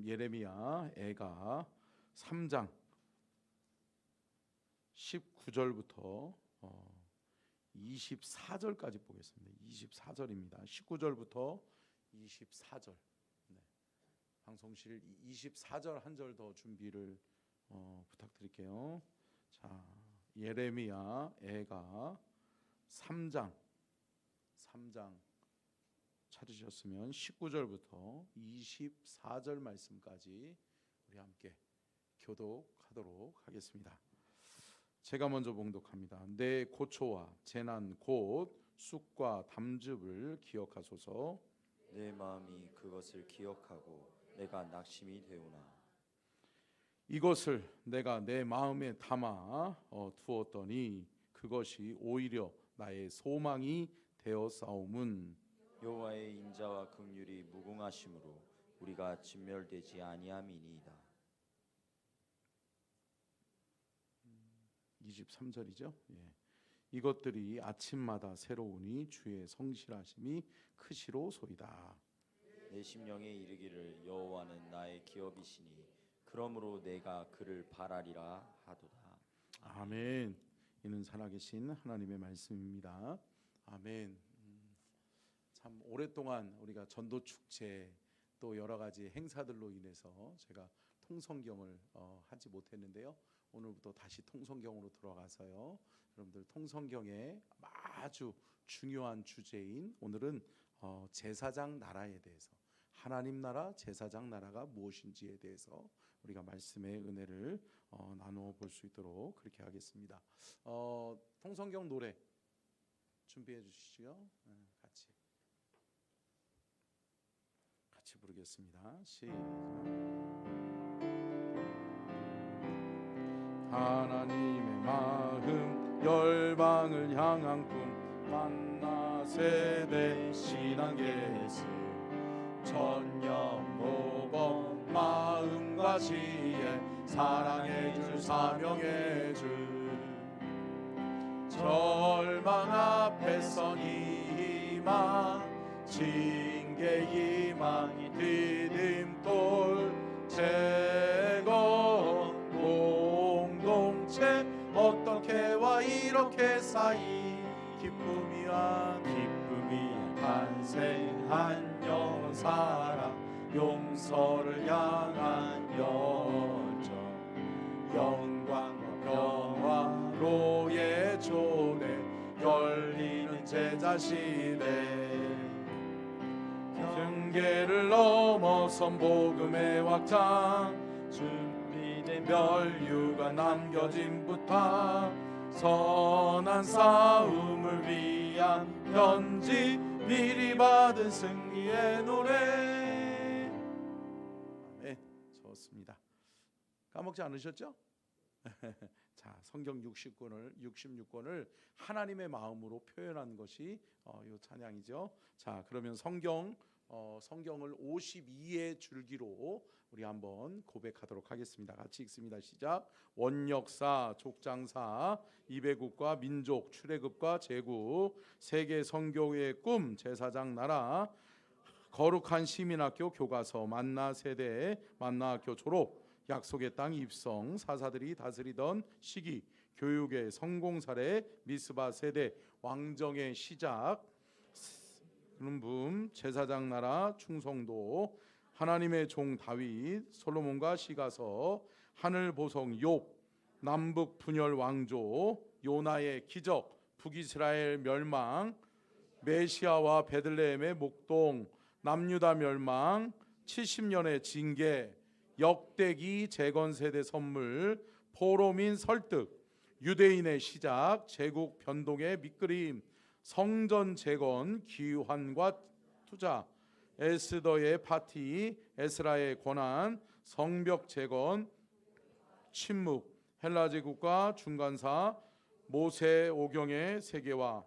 예레미야 애가 3장 19절부터 24절까지 보겠습니다. 24절입니다. 19절부터 24절. 네. 방송실 24절 한 절 더 준비를 부탁드릴게요. 자, 예레미야 애가 3장 찾으셨으면 19절부터 24절 말씀까지 우리 함께 교독하도록 하겠습니다. 제가 먼저 봉독합니다. 내 고초와 재난 곧 쑥과 담즙을 기억하소서. 내 마음이 그것을 기억하고 내가 낙심이 되오나 이것을 내가 내 마음에 담아 두었더니 그것이 오히려 나의 소망이 되었사옴은 여호와의 인자와 긍휼이 무궁하심으로 우리가 진멸되지 아니함이니이다. 23절이죠. 예. 이것들이 아침마다 새로우니 주의 성실하심이 크시로소이다. 내 심령에 이르기를 여호와는 나의 기업이시니 그러므로 내가 그를 바라리라 하도다. 아멘. 이는 살아계신 하나님의 말씀입니다. 아멘. 참 오랫동안 우리가 전도 축제 또 여러 가지 행사들로 인해서 제가 통성경을 하지 못했는데요. 오늘부터 다시 통성경으로 들어가서요. 여러분들 통성경의 아주 중요한 주제인 오늘은 제사장 나라에 대해서 하나님 나라 제사장 나라가 무엇인지에 대해서 우리가 말씀의 은혜를 나누어 볼 수 있도록 그렇게 하겠습니다. 통성경 노래 준비해 주시죠. 같이 부르겠습니다. 시작. 하나님의 마음 열방을 향한 꿈 만나 세대 신앙계스 천년 모범 마음과 지혜 사랑의 줄 사명의 줄 절망 앞에 선이 희망 징계 희망이 디딤돌 재건 공동체 어떻게와 이렇게 사이 기쁨이 탄생한 영원 사랑 용서를 향한 열정 영광과 평화로의 조례 열리는 제자시대 경계를 넘어선 복음의 확장 준비된 멸류가 남겨진 부탁 선한 싸움을 위한 편지 미리 받은 승리의 노래. 네, 좋습니다. 까먹지 않으셨죠? 자, 성경 66권을 하나님의 마음으로 표현한 것이 이 찬양이죠. 자, 그러면 성경을 52의 줄기로 우리 한번 고백하도록 하겠습니다. 같이 읽습니다. 시작. 원역사, 족장사, 이배국과 민족, 출애굽과 제국, 세계 선교의 꿈, 제사장 나라, 거룩한 시민학교 교과서, 만나 세대, 만나학교 졸업, 약속의 땅 입성, 사사들이 다스리던 시기, 교육의 성공 사례, 미스바 세대, 왕정의 시작, 붐, 제사장 나라, 충성도, 하나님의 종 다윗, 솔로몬과 시가서, 하늘 보성 욥, 남북 분열 왕조, 요나의 기적, 북이스라엘 멸망, 메시아와 베들레헴의 목동, 남유다 멸망, 70년의 징계, 역대기 재건 세대 선물, 포로민 설득, 유대인의 시작, 제국 변동의 밑그림, 성전 재건, 기환과 투자, 에스더의 파티, 에스라의 권한, 성벽 재건, 침묵, 헬라 제국과 중간사, 모세 오경의 세계화,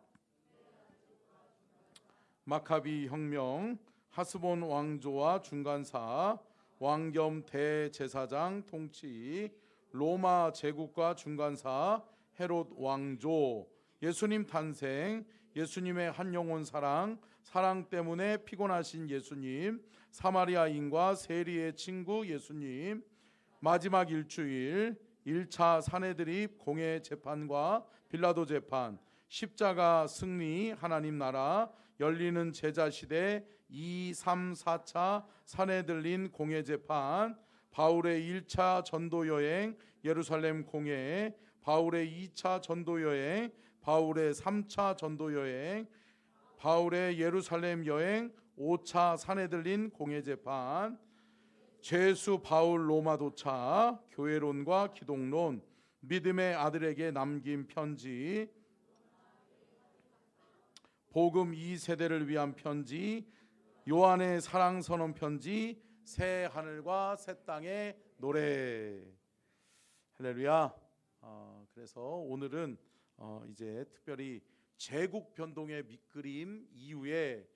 마카비 혁명, 하스본 왕조와 중간사, 왕겸 대제사장 통치, 로마 제국과 중간사, 헤롯 왕조, 예수님 탄생, 예수님의 한 영혼 사랑 때문에 피곤하신 예수님, 사마리아인과 세리의 친구 예수님, 마지막 일주일 1차 사내드립 공회 재판과 빌라도 재판, 십자가 승리 하나님 나라, 열리는 제자 시대 2, 3, 4차 사내들린 공회 재판, 바울의 1차 전도 여행 예루살렘 공회, 바울의 2차 전도 여행, 바울의 3차 전도 여행, 바울의 예루살렘 여행, 5차 사내들린 공회 재판, 죄수 바울 로마 도착, 교회론과 기독론, 믿음의 아들에게 남긴 편지, 복음 2세대를 위한 편지, 요한의 사랑 선언 편지, 새 하늘과 새 땅의 노래. 할렐루야. 그래서 오늘은 이제 특별히 제국 변동의 밑그림 이후에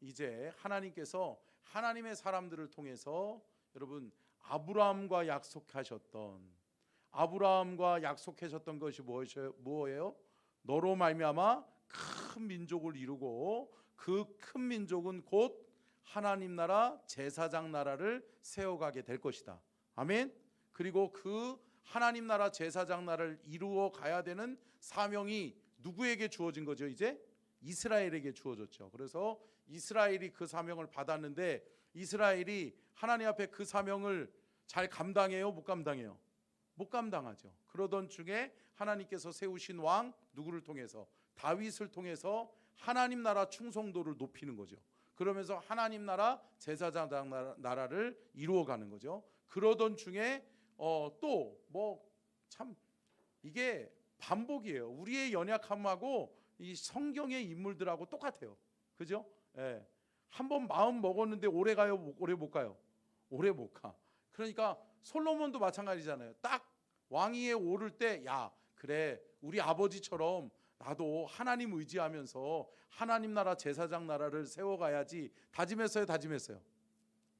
이제 하나님께서 하나님의 사람들을 통해서 여러분 아브라함과 약속하셨던 것이 무엇이에요? 너로 말미암아 큰 민족을 이루고 그 큰 민족은 곧 하나님 나라 제사장 나라를 세워가게 될 것이다. 아멘. 그리고 그 하나님 나라 제사장 나라를 이루어 가야 되는 사명이 누구에게 주어진 거죠? 이제 이스라엘에게 주어졌죠. 그래서 이스라엘이 그 사명을 받았는데 이스라엘이 하나님 앞에 그 사명을 잘 감당해요? 못 감당해요? 못 감당하죠. 그러던 중에 하나님께서 세우신 왕 누구를 통해서? 다윗을 통해서 하나님 나라 충성도를 높이는 거죠. 그러면서 하나님 나라 제사장 나라를 이루어가는 거죠. 그러던 중에 또 뭐 참 이게 반복이에요. 우리의 연약함하고 이 성경의 인물들하고 똑같아요. 그죠? 예. 한번 마음 먹었는데 오래 가요? 오래 못 가요? 오래 못 가. 그러니까 솔로몬도 마찬가지잖아요. 딱 왕위에 오를 때 야 그래 우리 아버지처럼 나도 하나님 의지하면서 하나님 나라 제사장 나라를 세워가야지 다짐했어요?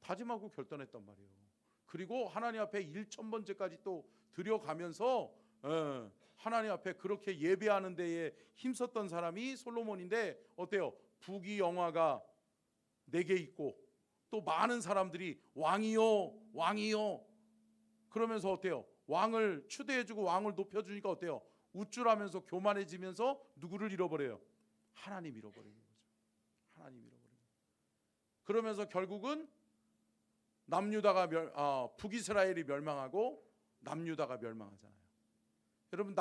다짐하고 결단했단 말이에요. 그리고 하나님 앞에 1000번째까지 또 들여가면서 하나님 앞에 그렇게 예배하는 데에 힘썼던 사람이 솔로몬인데 어때요? 부귀영화가 4개 있고 또 많은 사람들이 왕이요 그러면서 어때요? 왕을 추대해주고 왕을 높여주니까 어때요? 우쭐하면서 교만해지면서 누구를 잃어버려요? 하나님 잃어버리는 거죠. 하나님 잃어버리는 거죠. 그러면서 결국은 북이스라엘이 멸망하고 남유다가 멸망하잖아요. 여러분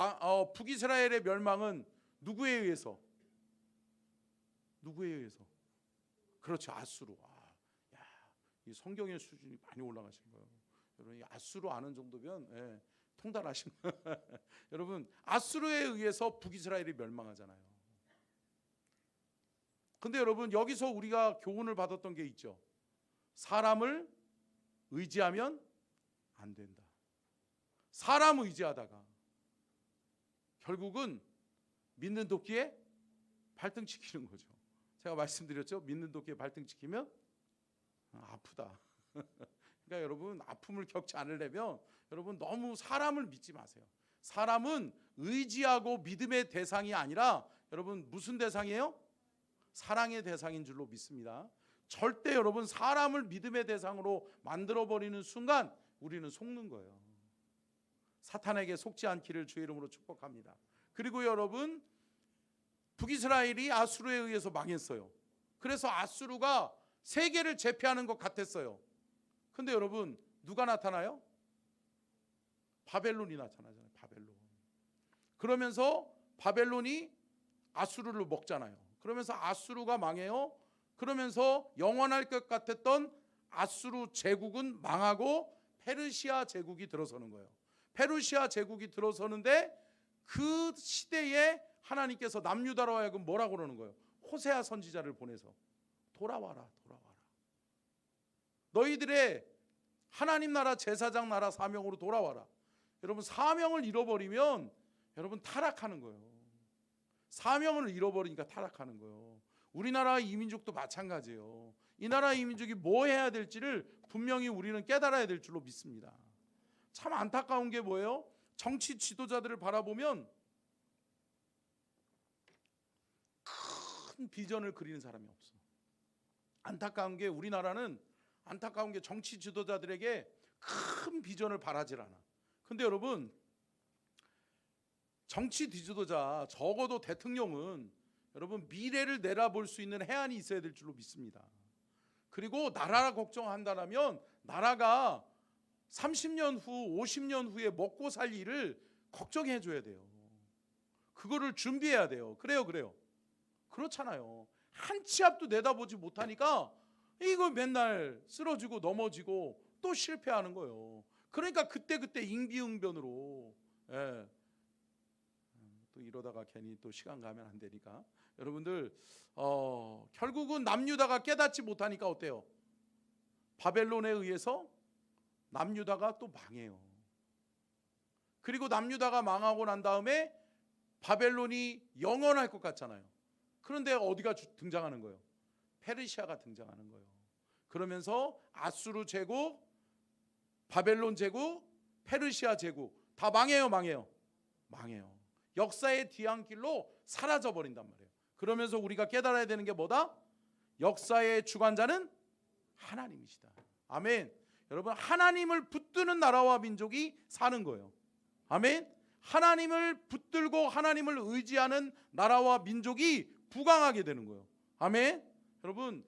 북이스라엘의 멸망은 누구에 의해서? 그렇죠. 아수르. 이 성경의 수준이 많이 올라가신 거예요. 여러분 이 아수르 아는 정도면 통달하신 거예요. 여러분 아수르에 의해서 북이스라엘이 멸망하잖아요. 근데 여러분 여기서 우리가 교훈을 받았던 게 있죠. 사람을 의지하면 안 된다. 사람 의지하다가 결국은 믿는 도끼에 발등 찍히는 거죠. 제가 말씀드렸죠. 믿는 도끼에 발등 찍히면 아프다. 그러니까 여러분 아픔을 겪지 않으려면 여러분 너무 사람을 믿지 마세요. 사람은 의지하고 믿음의 대상이 아니라 여러분 무슨 대상이에요? 사랑의 대상인 줄로 믿습니다. 절대 여러분 사람을 믿음의 대상으로 만들어버리는 순간 우리는 속는 거예요. 사탄에게 속지 않기를 주의 이름으로 축복합니다. 그리고 여러분 북이스라엘이 아수르에 의해서 망했어요. 그래서 아수르가 세계를 제패하는 것 같았어요. 근데 여러분 누가 나타나요? 바벨론이 나타나잖아요. 바벨론. 그러면서 바벨론이 아수르를 먹잖아요. 그러면서 아수르가 망해요. 그러면서 영원할 것 같았던 아수르 제국은 망하고 페르시아 제국이 들어서는 거예요. 페르시아 제국이 들어서는데 그 시대에 하나님께서 남유다로 하여금 뭐라고 그러는 거예요? 호세아 선지자를 보내서 돌아와라. 너희들의 하나님 나라 제사장 나라 사명으로 돌아와라. 여러분 사명을 잃어버리면 여러분 타락하는 거예요. 사명을 잃어버리니까 타락하는 거예요. 우리나라 이민족도 마찬가지예요. 이 나라 이민족이 뭐 해야 될지를 분명히 우리는 깨달아야 될 줄로 믿습니다. 참 안타까운 게 뭐예요? 정치 지도자들을 바라보면 큰 비전을 그리는 사람이 없어. 안타까운 게 우리나라는 안타까운 게 정치 지도자들에게 큰 비전을 바라질 않아. 근데 여러분, 정치 지도자, 적어도 대통령은 여러분 미래를 내다볼 수 있는 해안이 있어야 될 줄로 믿습니다. 그리고 나라 걱정한다면 나라가 30년 후, 50년 후에 먹고 살 일을 걱정해 줘야 돼요. 그거를 준비해야 돼요. 그래요. 그렇잖아요. 한 치 앞도 내다보지 못하니까 이거 맨날 쓰러지고 넘어지고 또 실패하는 거예요. 그러니까 그때 임기응변으로, 예. 또 이러다가 괜히 또 시간 가면 안 되니까 여러분들, 결국은 남유다가 깨닫지 못하니까 어때요? 바벨론에 의해서 남유다가 또 망해요. 그리고 남유다가 망하고 난 다음에 바벨론이 영원할 것 같잖아요. 그런데 어디가 등장하는 거예요? 페르시아가 등장하는 거예요. 그러면서 아수르 제국, 바벨론 제국, 페르시아 제국 다 망해요. 역사의 뒤안길로 사라져 버린단 말이에요. 그러면서 우리가 깨달아야 되는 게 뭐다? 역사의 주관자는 하나님이시다. 아멘. 여러분, 하나님을 붙드는 나라와 민족이 사는 거예요. 아멘. 하나님을 붙들고 하나님을 의지하는 나라와 민족이 부강하게 되는 거예요. 아멘. 여러분,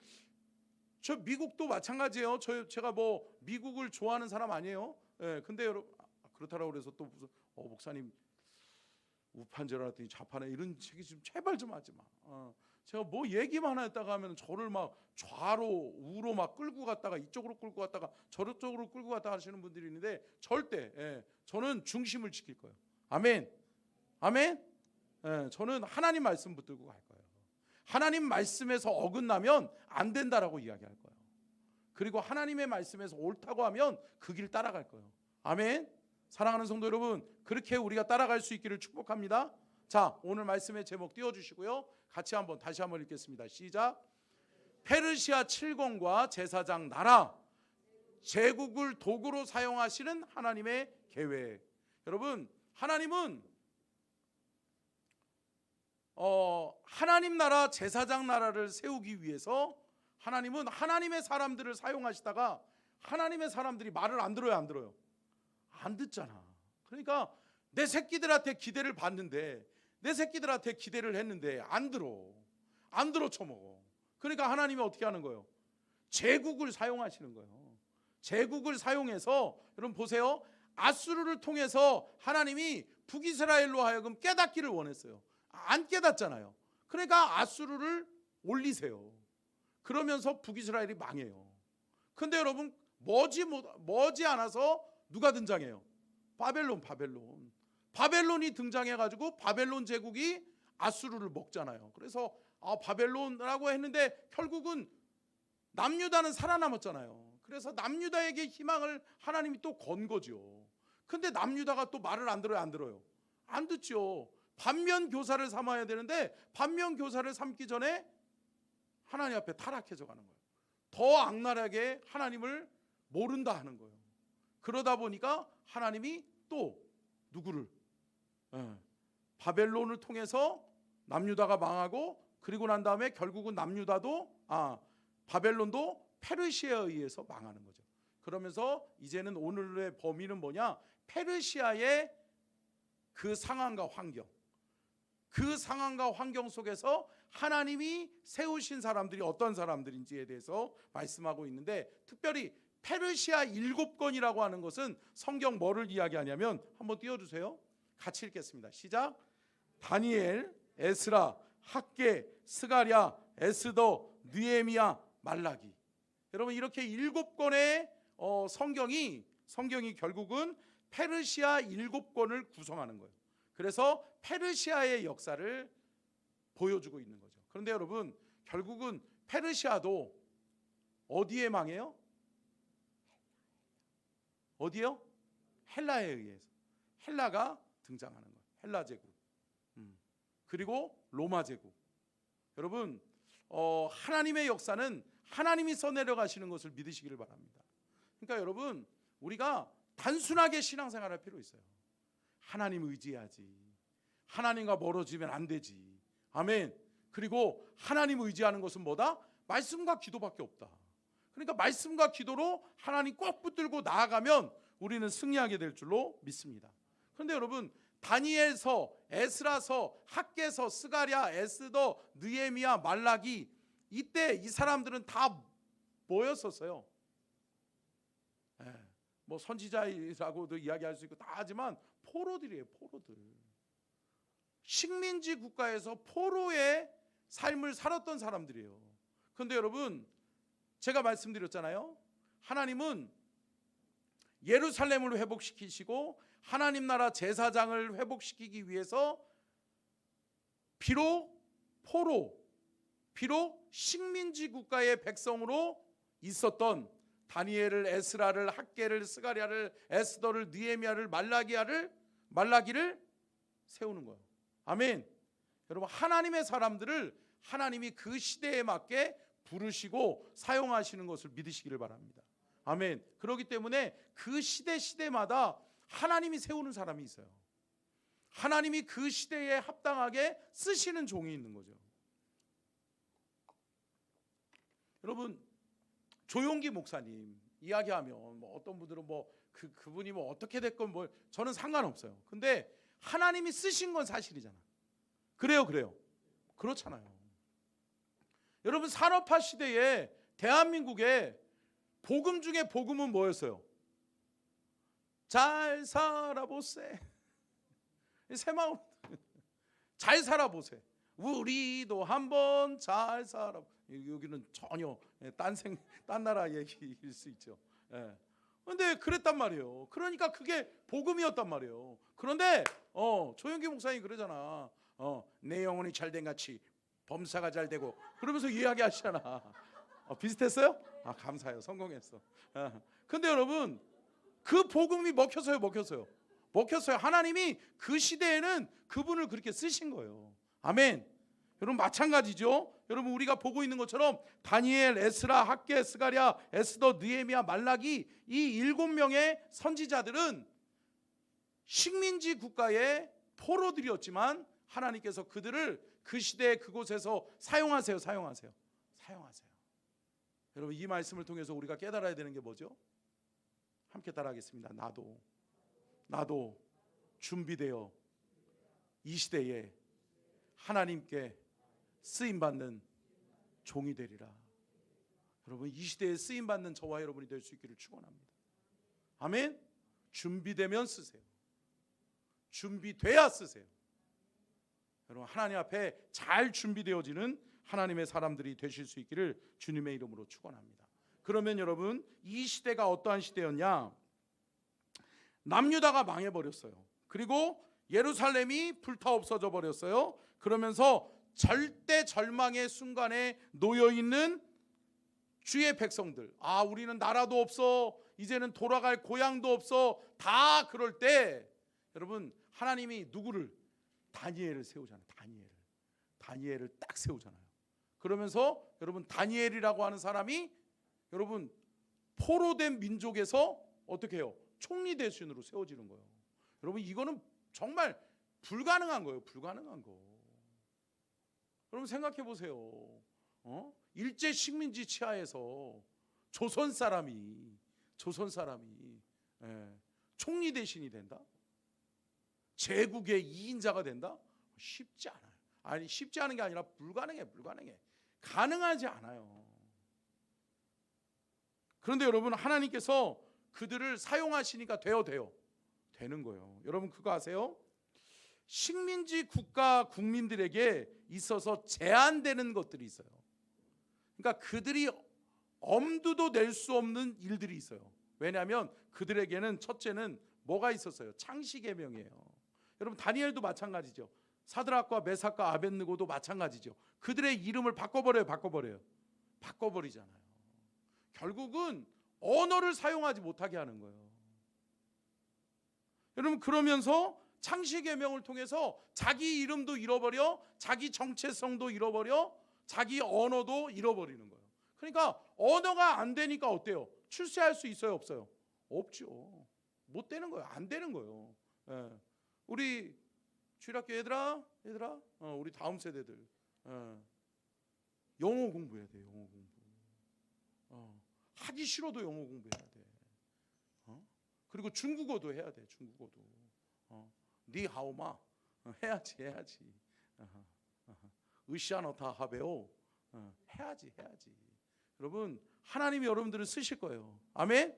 저 미국도 마찬가지예요. 제가 뭐 미국을 좋아하는 사람 아니에요. 예, 근데 여러분, 그렇다라고 그래서 또 무슨 목사님 우판제라 했더니 좌파네 이런 얘기 좀 제발 좀 하지 마. 제가 뭐 얘기만 했다가 하면 저를 막 좌로 우로 막 끌고 갔다가 이쪽으로 끌고 갔다가 저쪽으로 끌고 갔다 하시는 분들이 있는데 절대, 저는 중심을 지킬 거예요. 아멘. 저는 하나님 말씀 붙들고 갈 거예요. 하나님 말씀에서 어긋나면 안 된다라고 이야기할 거예요. 그리고 하나님의 말씀에서 옳다고 하면 그 길 따라갈 거예요. 아멘. 사랑하는 성도 여러분, 그렇게 우리가 따라갈 수 있기를 축복합니다. 자, 오늘 말씀의 제목 띄워주시고요. 같이 다시 한번 읽겠습니다. 시작. 페르시아 칠공과 제사장 나라, 제국을 도구로 사용하시는 하나님의 계획. 여러분, 하나님은 하나님 나라, 제사장 나라를 세우기 위해서 하나님은 하나님의 사람들을 사용하시다가 하나님의 사람들이 말을 안 들어요, 안 들어요? 안 듣잖아. 그러니까 내 새끼들한테 기대를 받는데, 내 새끼들한테 기대를 했는데 안 들어 쳐먹어. 그러니까 하나님이 어떻게 하는 거예요? 제국을 사용하시는 거예요. 제국을 사용해서, 여러분 보세요. 아수르를 통해서 하나님이 북이스라엘로 하여금 깨닫기를 원했어요. 안 깨닫잖아요. 그러니까 아수르를 올리세요. 그러면서 북이스라엘이 망해요. 근데 여러분, 머지 않아서 누가 등장해요? 바벨론이 등장해가지고 바벨론 제국이 아수르를 먹잖아요. 그래서 바벨론이라고 했는데 결국은 남유다는 살아남았잖아요. 그래서 남유다에게 희망을 하나님이 또 건 거죠. 근데 남유다가 또 말을 안 들어요, 안 들어요? 안 듣죠. 반면 교사를 삼아야 되는데 반면 교사를 삼기 전에 하나님 앞에 타락해져 가는 거예요. 더 악랄하게 하나님을 모른다 하는 거예요. 그러다 보니까 하나님이 또 누구를, 바벨론을 통해서 남유다가 망하고, 그리고 난 다음에 결국은 바벨론도 페르시아에 의해서 망하는 거죠. 그러면서 이제는 오늘의 범위는 뭐냐? 페르시아의 그 상황과 환경 속에서 하나님이 세우신 사람들이 어떤 사람들인지에 대해서 말씀하고 있는데, 특별히 페르시아 7권이라고 하는 것은 성경 뭐를 이야기하냐면, 한번 띄워주세요. 같이 읽겠습니다. 시작. 다니엘, 에스라, 학개, 스가랴, 에스더, 느헤미야, 말라기. 여러분, 이렇게 7권의 성경이 결국은 페르시아 7권을 구성하는 거예요. 그래서 페르시아의 역사를 보여주고 있는 거죠. 그런데 여러분, 결국은 페르시아도 어디에 망해요? 어디요? 헬라에 의해서. 헬라가 등장하는 거예요. 헬라 제국. 그리고 로마 제국. 여러분, 하나님의 역사는 하나님이 써내려가시는 것을 믿으시기를 바랍니다. 그러니까 여러분, 우리가 단순하게 신앙생활할 필요 있어요. 하나님 의지해야지. 하나님과 멀어지면 안 되지. 아멘. 그리고 하나님 의지하는 것은 뭐다? 말씀과 기도밖에 없다. 그러니까 말씀과 기도로 하나님 꼭 붙들고 나아가면 우리는 승리하게 될 줄로 믿습니다. 그런데 여러분, 다니엘서, 에스라서, 학개서, 스가랴, 에스더, 느헤미야, 말라기, 이때 이 사람들은 다 뭐였었어요? 뭐 선지자라고도 이야기할 수 있고 다 하지만 포로들이에요. 포로들. 식민지 국가에서 포로의 삶을 살았던 사람들이에요. 그런데 여러분, 제가 말씀드렸잖아요. 하나님은 예루살렘을 회복시키시고 하나님 나라 제사장을 회복시키기 위해서 비록 포로, 비록 식민지 국가의 백성으로 있었던 다니엘을, 에스라를, 학개를, 스가랴를, 에스더를, 느헤미야를, 말라기를 세우는 거예요. 아멘. 여러분, 하나님의 사람들을 하나님이 그 시대에 맞게 부르시고 사용하시는 것을 믿으시기를 바랍니다. 아멘. 그렇기 때문에 그 시대마다 하나님이 세우는 사람이 있어요. 하나님이 그 시대에 합당하게 쓰시는 종이 있는 거죠. 여러분, 조용기 목사님 이야기하면 뭐 어떤 분들은 뭐 그분이 뭐 어떻게 됐건 뭐 저는 상관없어요. 근데 하나님이 쓰신 건 사실이잖아. 그래요. 그렇잖아요. 여러분, 산업화 시대에 대한민국에 복음 중에 복음은 뭐였어요? 잘 살아보세. 새마을 잘 살아보세. 우리도 한번 잘 살아. 여기는 전혀 딴 나라 얘기일 수 있죠. 그런데 그랬단 말이에요. 그러니까 그게 복음이었단 말이에요. 그런데 조영기 목사님이 그러잖아. 내 영혼이 잘된 같이 범사가 잘 되고 그러면서 이야기하시잖아. 비슷했어요? 감사해요. 성공했어. 근데 여러분, 그 복음이 먹혔어요. 하나님이 그 시대에는 그분을 그렇게 쓰신 거예요. 아멘. 여러분, 마찬가지죠. 여러분, 우리가 보고 있는 것처럼 다니엘, 에스라, 학개, 스가랴, 에스더, 느헤미야, 말라기, 이 7명의 선지자들은 식민지 국가의 포로들이었지만 하나님께서 그들을 그 시대 그곳에서 사용하세요. 여러분, 이 말씀을 통해서 우리가 깨달아야 되는 게 뭐죠? 함께 따라하겠습니다. 나도 준비되어 이 시대에 하나님께 쓰임받는 종이 되리라. 여러분, 이 시대에 쓰임받는 저와 여러분이 될 수 있기를 축원합니다. 아멘. 준비되면 쓰세요. 준비돼야 쓰세요. 여러분, 하나님 앞에 잘 준비되어지는 하나님의 사람들이 되실 수 있기를 주님의 이름으로 축원합니다. 그러면 여러분, 이 시대가 어떠한 시대였냐? 남유다가 망해버렸어요. 그리고 예루살렘이 불타 없어져 버렸어요. 그러면서 절대 절망의 순간에 놓여있는 주의 백성들, 우리는 나라도 없어, 이제는 돌아갈 고향도 없어, 다 그럴 때 여러분, 하나님이 누구를? 다니엘을 세우잖아요. 다니엘을 딱 세우잖아요. 그러면서 여러분, 다니엘이라고 하는 사람이 여러분, 포로된 민족에서 어떻게 해요? 총리 대신으로 세워지는 거예요. 여러분, 이거는 정말 불가능한 거예요. 불가능한 거. 여러분, 생각해 보세요. 일제 식민지 치하에서 조선 사람이 총리 대신이 된다? 제국의 2인자가 된다? 쉽지 않아요. 쉽지 않은 게 아니라 불가능해. 가능하지 않아요. 그런데 여러분, 하나님께서 그들을 사용하시니까 되는 거예요. 여러분, 그거 아세요? 식민지 국가 국민들에게 있어서 제한되는 것들이 있어요. 그러니까 그들이 엄두도 낼 수 없는 일들이 있어요. 왜냐하면 그들에게는 첫째는 뭐가 있었어요? 창시계명이에요. 여러분, 다니엘도 마찬가지죠. 사드락과 메삭과 아벳느고도 마찬가지죠. 그들의 이름을 바꿔버리잖아요. 결국은 언어를 사용하지 못하게 하는 거예요. 여러분, 그러면서 창시계명을 통해서 자기 이름도 잃어버려, 자기 정체성도 잃어버려, 자기 언어도 잃어버리는 거예요. 그러니까 언어가 안 되니까 어때요? 출세할 수 있어요, 없어요? 없죠. 못 되는 거예요. 안 되는 거예요. 우리 주일학교 얘들아, 우리 다음 세대들, 영어 공부해야 돼. 영어 공부. 하기 싫어도 영어 공부해야 돼. 그리고 중국어도 해야 돼. 중국어도. 니하오마 해야지. 으쌰너타 하베오 해야지. 여러분 하나님이 여러분들을 쓰실 거예요. 아멘.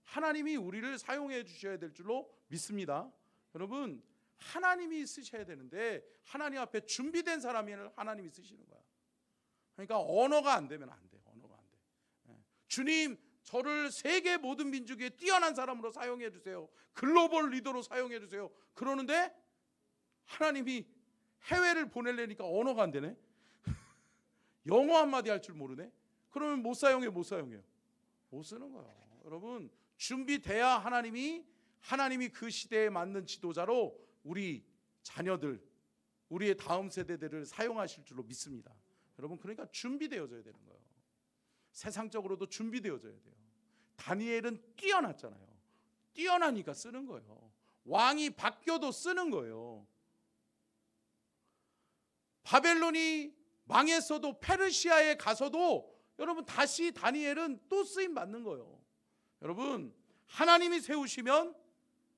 하나님이 우리를 사용해 주셔야 될 줄로 믿습니다. 여러분 하나님이 쓰셔야 되는데 하나님 앞에 준비된 사람이 하나님이 쓰시는 거야. 그러니까 언어가 안 되면 안 돼. 언어가 안 돼. 주님 저를 세계 모든 민족에 뛰어난 사람으로 사용해 주세요. 글로벌 리더로 사용해 주세요. 그러는데 하나님이 해외를 보내려니까 언어가 안 되네. 영어 한마디 할 줄 모르네. 그러면 못 사용해요. 못 쓰는 거예요. 여러분 준비돼야 하나님이 그 시대에 맞는 지도자로 우리 자녀들, 우리의 다음 세대들을 사용하실 줄로 믿습니다. 여러분 그러니까 준비되어져야 되는 거예요. 세상적으로도 준비되어져야 돼요. 다니엘은 뛰어났잖아요. 뛰어나니까 쓰는 거예요. 왕이 바뀌어도 쓰는 거예요. 바벨론이 망했어도 페르시아에 가서도 여러분 다시 다니엘은 또 쓰임 받는 거예요. 여러분 하나님이 세우시면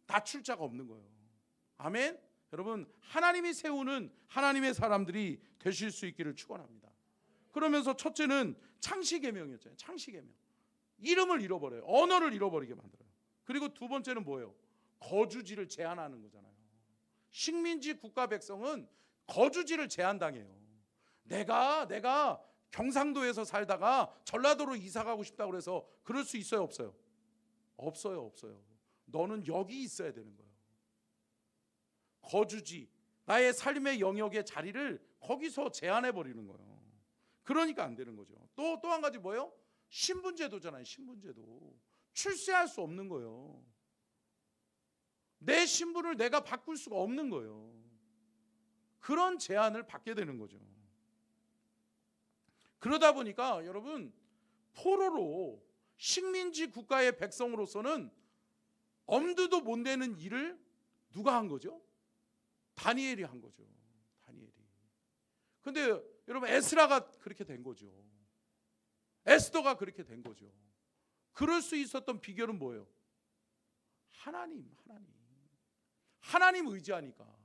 낮출 자가 없는 거예요. 아멘. 여러분 하나님이 세우는 하나님의 사람들이 되실 수 있기를 축원합니다. 그러면서 첫째는 창시계명이었잖아요. 창시계명. 이름을 잃어버려요. 언어를 잃어버리게 만들어요. 그리고 두 번째는 뭐예요? 거주지를 제한하는 거잖아요. 식민지 국가 백성은 거주지를 제한당해요. 내가 경상도에서 살다가 전라도로 이사 가고 싶다고 그래서 그럴 수 있어요, 없어요? 없어요. 너는 여기 있어야 되는 거예요. 거주지, 나의 삶의 영역의 자리를 거기서 제한해 버리는 거예요. 그러니까 안 되는 거죠. 또 한 가지 뭐예요? 신분제도잖아요. 신분제도. 출세할 수 없는 거예요. 내 신분을 내가 바꿀 수가 없는 거예요. 그런 제한을 받게 되는 거죠. 그러다 보니까 여러분 포로로 식민지 국가의 백성으로서는 엄두도 못 내는 일을 누가 한 거죠? 다니엘이 한 거죠. 다니엘이. 근데 여러분 에스라가 그렇게 된 거죠. 에스더가 그렇게 된 거죠. 그럴 수 있었던 비결은 뭐예요? 하나님 의지하니까.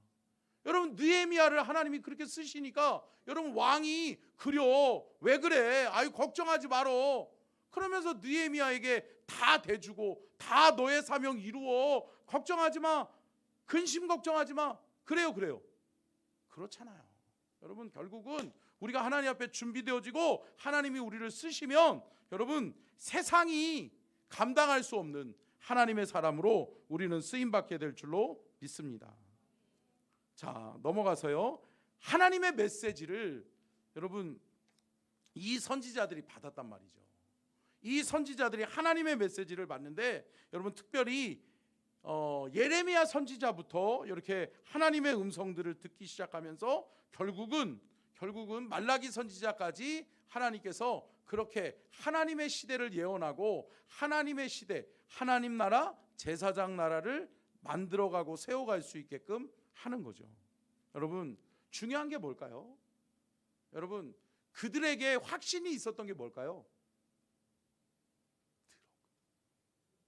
여러분 느헤미야를 하나님이 그렇게 쓰시니까 여러분 왕이 그려 왜 그래? 아유 걱정하지 말어. 그러면서 느헤미야에게 다 대주고 다 너의 사명 이루어. 걱정하지 마. 근심 걱정하지 마. 그래요. 그렇잖아요. 여러분 결국은 우리가 하나님 앞에 준비되어지고 하나님이 우리를 쓰시면 여러분 세상이 감당할 수 없는 하나님의 사람으로 우리는 쓰임받게 될 줄로 믿습니다. 자 넘어가서요. 하나님의 메시지를 여러분 이 선지자들이 받았단 말이죠. 이 선지자들이 하나님의 메시지를 받는데 여러분 특별히 예레미야 선지자부터 이렇게 하나님의 음성들을 듣기 시작하면서 결국은 말라기 선지자까지 하나님께서 그렇게 하나님의 시대를 예언하고 하나님의 시대, 하나님 나라, 제사장 나라를 만들어가고 세워갈 수 있게끔 하는 거죠. 여러분 중요한 게 뭘까요? 여러분 그들에게 확신이 있었던 게 뭘까요?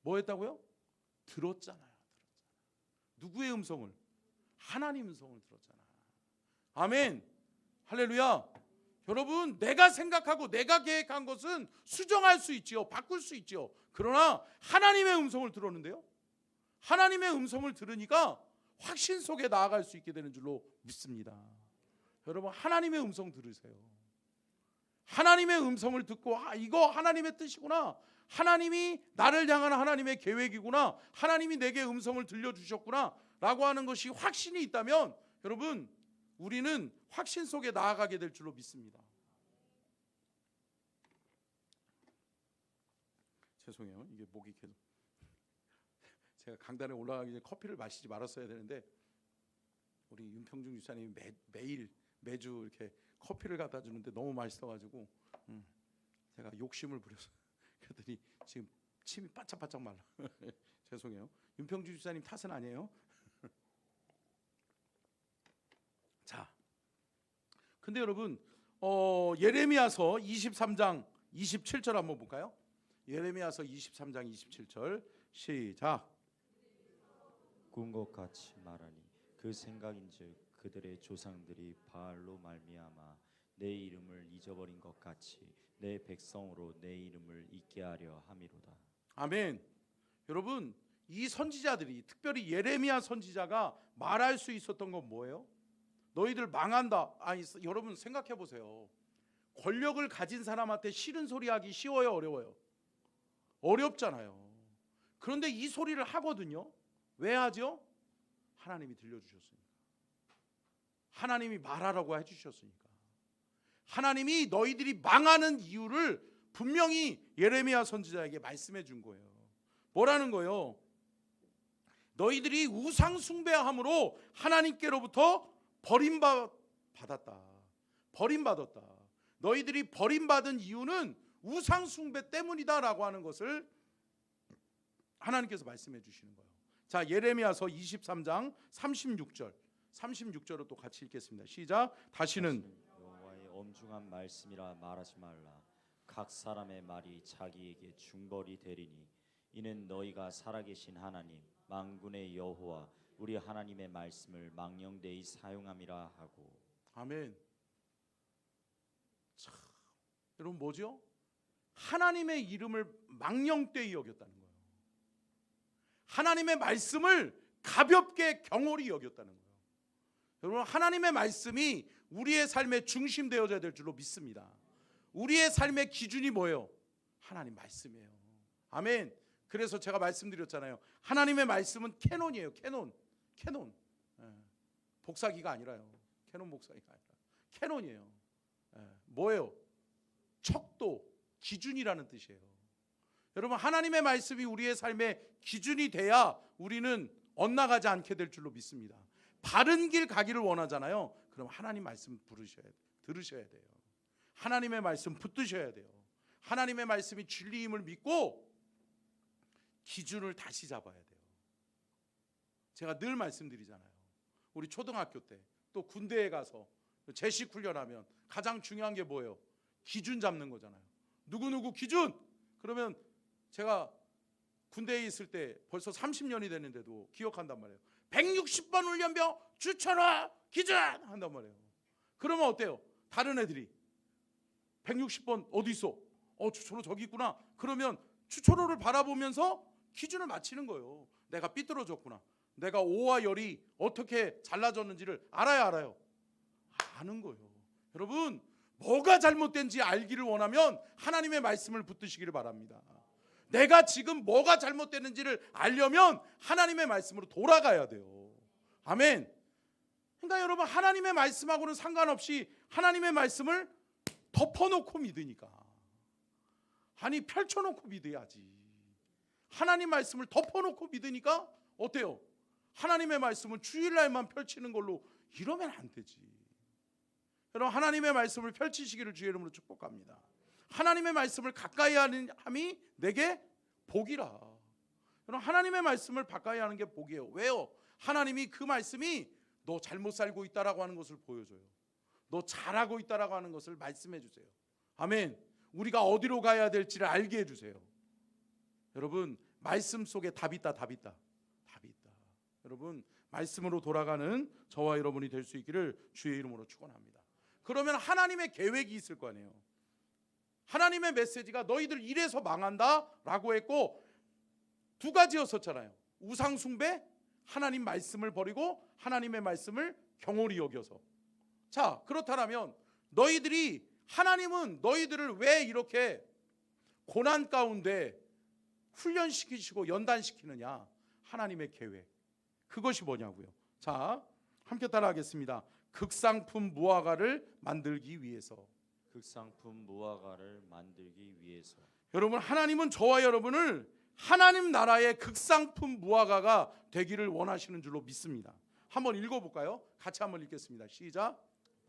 뭐 했다고요? 들었잖아요. 누구의 음성을? 하나님 음성을 들었잖아요. 아멘. 할렐루야. 여러분 내가 생각하고 내가 계획한 것은 수정할 수 있지요. 바꿀 수 있지요. 그러나 하나님의 음성을 들었는데요. 하나님의 음성을 들으니까 확신 속에 나아갈 수 있게 되는 줄로 믿습니다. 여러분 하나님의 음성 들으세요. 하나님의 음성을 듣고 이거 하나님의 뜻이구나. 하나님이 나를 향한 하나님의 계획이구나. 하나님이 내게 음성을 들려주셨구나 라고 하는 것이 확신이 있다면 여러분 우리는 확신 속에 나아가게 될 줄로 믿습니다. 죄송해요. 이게 목이 계속 제가 강단에 올라가기 전에 커피를 마시지 말았어야 되는데 우리 윤평중 집사님이 매주 이렇게 커피를 갖다 주는데 너무 맛있어가지고 제가 욕심을 부려서 그랬더니 지금 침이 바짝바짝 말라. 죄송해요. 윤평중 집사님 탓은 아니에요. 자, 근데 여러분 예레미야서 23장 27절 한번 볼까요? 예레미야서 23장 27절 시작. 꾼 것 같이 말하니 그 생각인즉 그들의 조상들이 바알로 말미암아 내 이름을 잊어버린 것 같이 내 백성으로 내 이름을 잊게 하려 함이로다. 아멘. 여러분 이 선지자들이 특별히 예레미야 선지자가 말할 수 있었던 건 뭐예요? 너희들 망한다. 아니 여러분 생각해 보세요. 권력을 가진 사람한테 싫은 소리 하기 쉬워요, 어려워요? 어렵잖아요. 그런데 이 소리를 하거든요. 왜 하죠? 하나님이 들려주셨으니까. 하나님이 말하라고 해주셨으니까. 하나님이 너희들이 망하는 이유를 분명히 예레미야 선지자에게 말씀해 준 거예요. 뭐라는 거예요? 너희들이 우상 숭배함으로 하나님께로부터 버림받았다. 버림받았다. 너희들이 버림받은 이유는 우상 숭배 때문이다라고 하는 것을 하나님께서 말씀해 주시는 거예요. 자, 예레미야서 23장 36절을 또 같이 읽겠습니다. 시작. 다시는 여호와의 엄중한 말씀이라 말하지 말라. 각 사람의 말이 자기에게 중벌이 되리니 이는 너희가 살아계신 하나님 만군의 여호와 우리 하나님의 말씀을 망령되이 사용함이라 하고. 아멘. 참, 여러분 뭐죠? 하나님의 이름을 망령되이 여겼다는 거예요. 하나님의 말씀을 가볍게 경홀히 여겼다는 거예요. 여러분 하나님의 말씀이 우리의 삶의 중심 되어져야 될 줄로 믿습니다. 우리의 삶의 기준이 뭐예요? 하나님 말씀이에요. 아멘. 그래서 제가 말씀드렸잖아요. 하나님의 말씀은 캐논이에요. 캐논. 복사기가 아니라요. 캐논 복사기가 아니라 캐논이에요. 뭐예요? 척도, 기준이라는 뜻이에요. 여러분 하나님의 말씀이 우리의 삶의 기준이 돼야 우리는 엇나가지 않게 될 줄로 믿습니다. 바른 길 가기를 원하잖아요. 그럼 하나님 말씀 들으셔야 돼요. 하나님의 말씀 붙드셔야 돼요. 하나님의 말씀이 진리임을 믿고 기준을 다시 잡아야 돼요. 제가 늘 말씀드리잖아요. 우리 초등학교 때 또 군대에 가서 제식 훈련하면 가장 중요한 게 뭐예요? 기준 잡는 거잖아요. 누구누구 기준! 그러면 제가 군대에 있을 때 벌써 30년이 됐는데도 기억한단 말이에요. 160번 훈련병 주천화 기준! 한단 말이에요. 그러면 어때요? 다른 애들이 160번 어디 있어? 주천호 저기 있구나. 그러면 주천호를 바라보면서 기준을 맞추는 거예요. 내가 삐뚤어졌구나. 내가 오와 열이 어떻게 잘라졌는지를 알아요. 아는 거예요. 여러분 뭐가 잘못된지 알기를 원하면 하나님의 말씀을 붙드시기를 바랍니다. 내가 지금 뭐가 잘못됐는지를 알려면 하나님의 말씀으로 돌아가야 돼요. 아멘. 그러니까 여러분 하나님의 말씀하고는 상관없이 하나님의 말씀을 덮어놓고 믿으니까. 아니 펼쳐놓고 믿어야지. 하나님 말씀을 덮어놓고 믿으니까 어때요? 하나님의 말씀은 주일날만 펼치는 걸로 이러면 안 되지. 여러분 하나님의 말씀을 펼치시기를 주의 이름으로 축복합니다. 하나님의 말씀을 가까이 하는 함이 내게 복이라. 여러분 하나님의 말씀을 가까이 하는 게 복이에요. 왜요? 하나님이 그 말씀이 너 잘못 살고 있다라고 하는 것을 보여줘요. 너 잘하고 있다라고 하는 것을 말씀해 주세요. 아멘. 우리가 어디로 가야 될지를 알게 해주세요. 여러분 말씀 속에 답이 있다. 여러분 말씀으로 돌아가는 저와 여러분이 될 수 있기를 주의 이름으로 축원합니다. 그러면 하나님의 계획이 있을 거 아니에요. 하나님의 메시지가 너희들 이래서 망한다라고 했고 두 가지였었잖아요. 우상 숭배, 하나님 말씀을 버리고 하나님의 말씀을 경홀히 여겨서. 자 그렇다면 하나님은 너희들을 왜 이렇게 고난 가운데 훈련시키시고 연단시키느냐. 하나님의 계획. 그것이 뭐냐고요. 자 함께 따라하겠습니다. 극상품 무화과를 만들기 위해서. 극상품 무화과를 만들기 위해서. 여러분 하나님은 저와 여러분을 하나님 나라의 극상품 무화과가 되기를 원하시는 줄로 믿습니다. 한번 읽어볼까요? 같이 한번 읽겠습니다. 시작.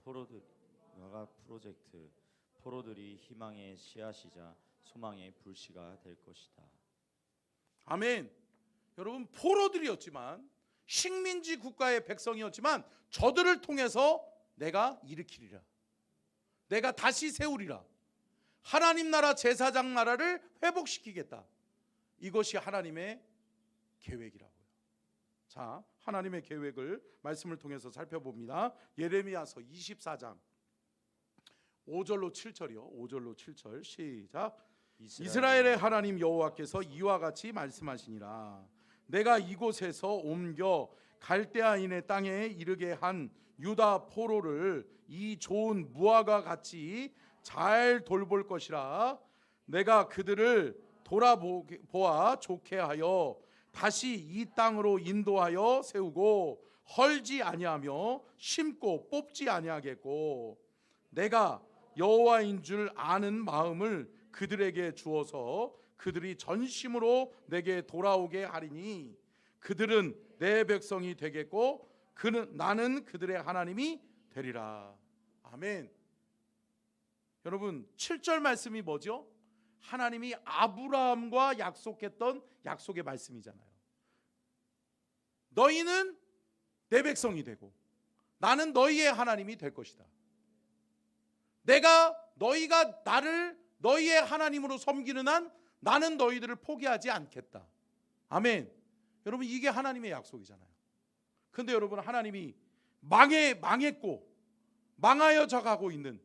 무화과 프로젝트. 포로들이 희망의 씨앗이자 소망의 불씨가 될 것이다. 아멘. 여러분 포로들이었지만 식민지 국가의 백성이었지만 저들을 통해서 내가 일으키리라. 내가 다시 세우리라. 하나님 나라 제사장 나라를 회복시키겠다. 이것이 하나님의 계획이라고요. 자, 하나님의 계획을 말씀을 통해서 살펴봅니다. 예레미야서 24장 5절로 7절이요. 5절로 7절 시작. 이스라엘의 하나님 여호와께서 이와 같이 말씀하시니라. 내가 이곳에서 옮겨 갈대아인의 땅에 이르게 한 유다 포로를 이 좋은 무화과 같이 잘 돌볼 것이라. 내가 그들을 돌아보아 좋게 하여 다시 이 땅으로 인도하여 세우고 헐지 아니하며 심고 뽑지 아니하겠고 내가 여호와인 줄 아는 마음을 그들에게 주어서 그들이 전심으로 내게 돌아오게 하리니 그들은 내 백성이 되겠고 나는 그들의 하나님이 되리라. 아멘. 여러분 7절 말씀이 뭐죠? 하나님이 아브라함과 약속했던 약속의 말씀이잖아요. 너희는 내 백성이 되고 나는 너희의 하나님이 될 것이다. 너희가 나를 너희의 하나님으로 섬기는 한 나는 너희들을 포기하지 않겠다. 아멘. 여러분 이게 하나님의 약속이잖아요. 근데 여러분 하나님이 망했고 망하여져 가고 있는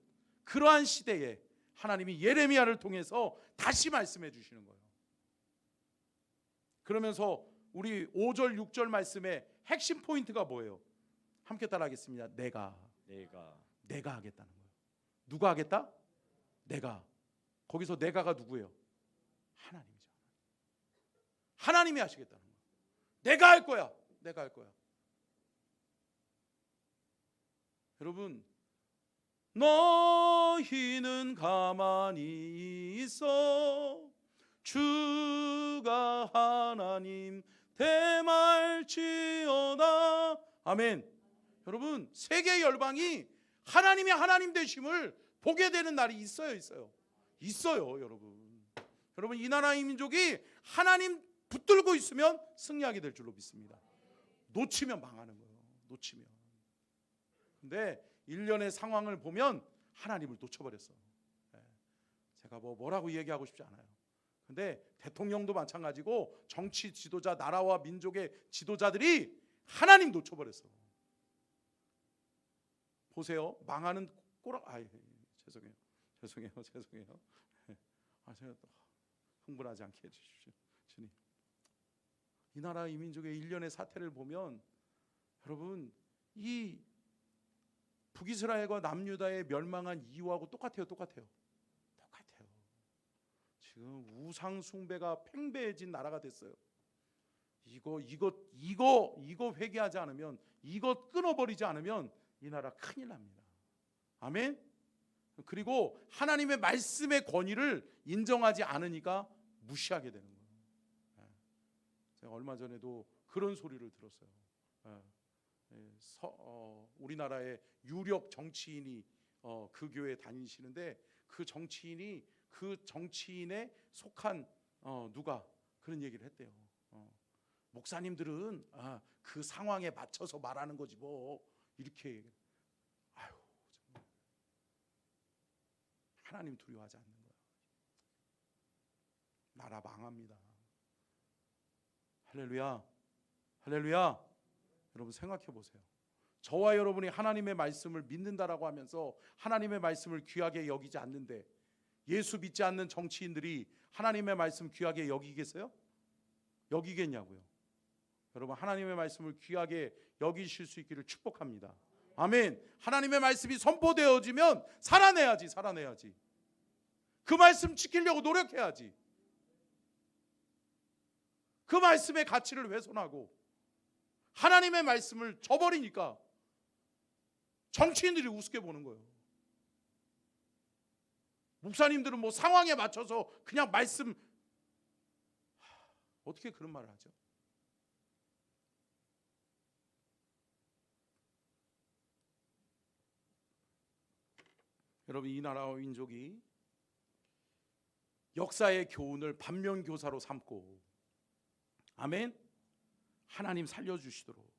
그러한 시대에 하나님이 예레미야를 통해서 다시 말씀해 주시는 거예요. 그러면서 우리 5절 6절 말씀의 핵심 포인트가 뭐예요? 함께 따라하겠습니다. 내가 하겠다는 거예요. 누가 하겠다? 내가. 거기서 내가가 누구예요? 하나님이죠. 하나님이 하시겠다는 거예요. 내가 할 거야. 여러분 너희는 가만히 있어 주가 하나님 대말지어다. 아멘. 여러분 세계 열방이 하나님이 하나님 되심을 보게 되는 날이 있어요. 여러분 이 나라의 민족이 하나님 붙들고 있으면 승리하게 될 줄로 믿습니다. 놓치면 망하는 거예요. 근데 일련의 상황을 보면 하나님을 놓쳐버렸어. 제가 뭐라고 얘기하고 싶지 않아요. 근데 대통령도 마찬가지고 정치 지도자, 나라와 민족의 지도자들이 하나님 놓쳐버렸어. 보세요. 망하는 죄송해요. 제가 흥분하지 않게 해주십시오. 주님. 이 나라 이 민족의 일련의 사태를 보면 여러분 이 북이스라엘과 남유다의 멸망한 이유하고 똑같아요. 지금 우상 숭배가 팽배해진 나라가 됐어요. 이거 회개하지 않으면, 이거 끊어버리지 않으면 이 나라 큰일 납니다. 아멘. 그리고 하나님의 말씀의 권위를 인정하지 않으니까 무시하게 되는 거예요. 제가 얼마 전에도 그런 소리를 들었어요. 우리나라의 유력 정치인이 그 교회에 다니시는데 그 정치인에 속한 누가 그런 얘기를 했대요. 목사님들은 그 상황에 맞춰서 말하는 거지 뭐 이렇게. 아유, 정말. 하나님 두려워하지 않는 거야. 나라 망합니다. 할렐루야. 여러분 생각해 보세요. 저와 여러분이 하나님의 말씀을 믿는다라고 하면서 하나님의 말씀을 귀하게 여기지 않는데 예수 믿지 않는 정치인들이 하나님의 말씀 귀하게 여기겠어요? 여기겠냐고요. 여러분 하나님의 말씀을 귀하게 여기실 수 있기를 축복합니다. 아멘. 하나님의 말씀이 선포되어지면 살아내야지. 그 말씀 지키려고 노력해야지. 그 말씀의 가치를 훼손하고 하나님의 말씀을 저버리니까 정치인들이 우습게 보는 거예요. 목사님들은 뭐 상황에 맞춰서 그냥 말씀, 어떻게 그런 말을 하죠? 여러분 이 나라와 민족이 역사의 교훈을 반면교사로 삼고, 아멘, 하나님 살려주시도록,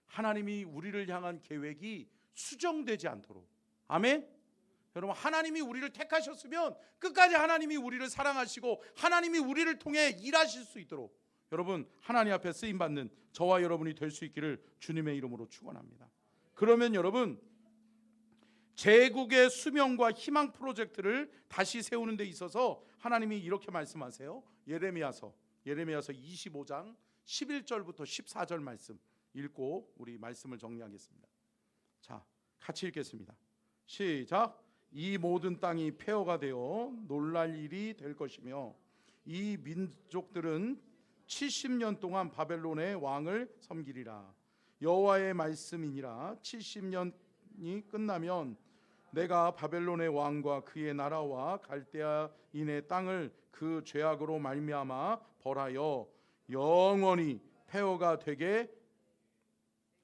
하나님이 우리를 향한 계획이 수정되지 않도록, 아멘. 여러분, 하나님이 우리를 택하셨으면 끝까지 하나님이 우리를 사랑하시고 하나님이 우리를 통해 일하실 수 있도록 여러분, 하나님 앞에 쓰임받는 저와 여러분이 될 수 있기를 주님의 이름으로 축원합니다. 그러면 여러분, 제국의 수명과 희망 프로젝트를 다시 세우는 데 있어서 하나님이 이렇게 말씀하세요. 예레미야서 25장 11절부터 14절 말씀 읽고 우리 말씀을 정리하겠습니다. 자, 같이 읽겠습니다. 시작. 이 모든 땅이 폐허가 되어 놀랄 일이 될 것이며 이 민족들은 70년 동안 바벨론의 왕을 섬기리라. 여호와의 말씀이니라. 70년이 끝나면 내가 바벨론의 왕과 그의 나라와 갈대아인의 땅을 그 죄악으로 말미암아 벌하여 영원히 폐허가 되게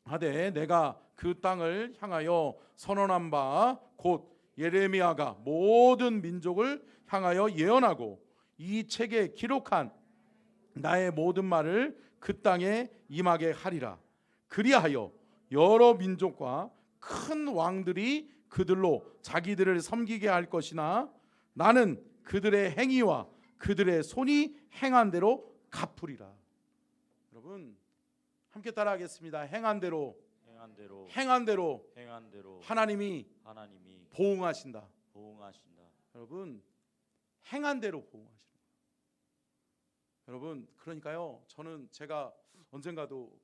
하되 내가 그 땅을 향하여 선언한 바 곧 예레미야가 모든 민족을 향하여 예언하고 이 책에 기록한 나의 모든 말을 그 땅에 임하게 하리라. 그리하여 여러 민족과 큰 왕들이 그들로 자기들을 섬기게 할 것이나 나는 그들의 행위와 그들의 손이 행한 대로 갚으리라. 여러분, 함께 따라하겠습니다. 행한 대로 하나님이 보응하신다. 여러분, 행한 대로 보응하신다. 여러분, 그러니까요, 저는 제가 언젠가도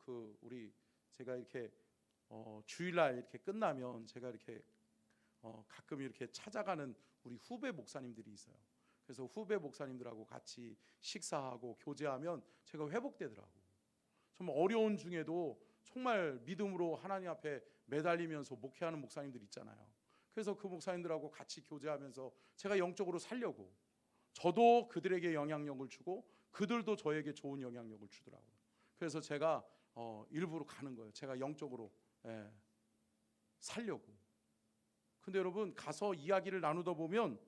제가 이렇게 주일날 이렇게 끝나면 제가 이렇게 가끔 이렇게 찾아가는 우리 후배 목사님들이 있어요. 그래서 후배 목사님들하고 같이 식사하고 교제하면 제가 회복되더라고. 정말 어려운 중에도 정말 믿음으로 하나님 앞에 매달리면서 목회하는 목사님들 있잖아요. 그래서 그 목사님들하고 같이 교제하면서 제가 영적으로 살려고, 저도 그들에게 영향력을 주고 그들도 저에게 좋은 영향력을 주더라고요. 그래서 제가 일부러 가는 거예요. 제가 영적으로 살려고. 근데 여러분, 가서 이야기를 나누다 보면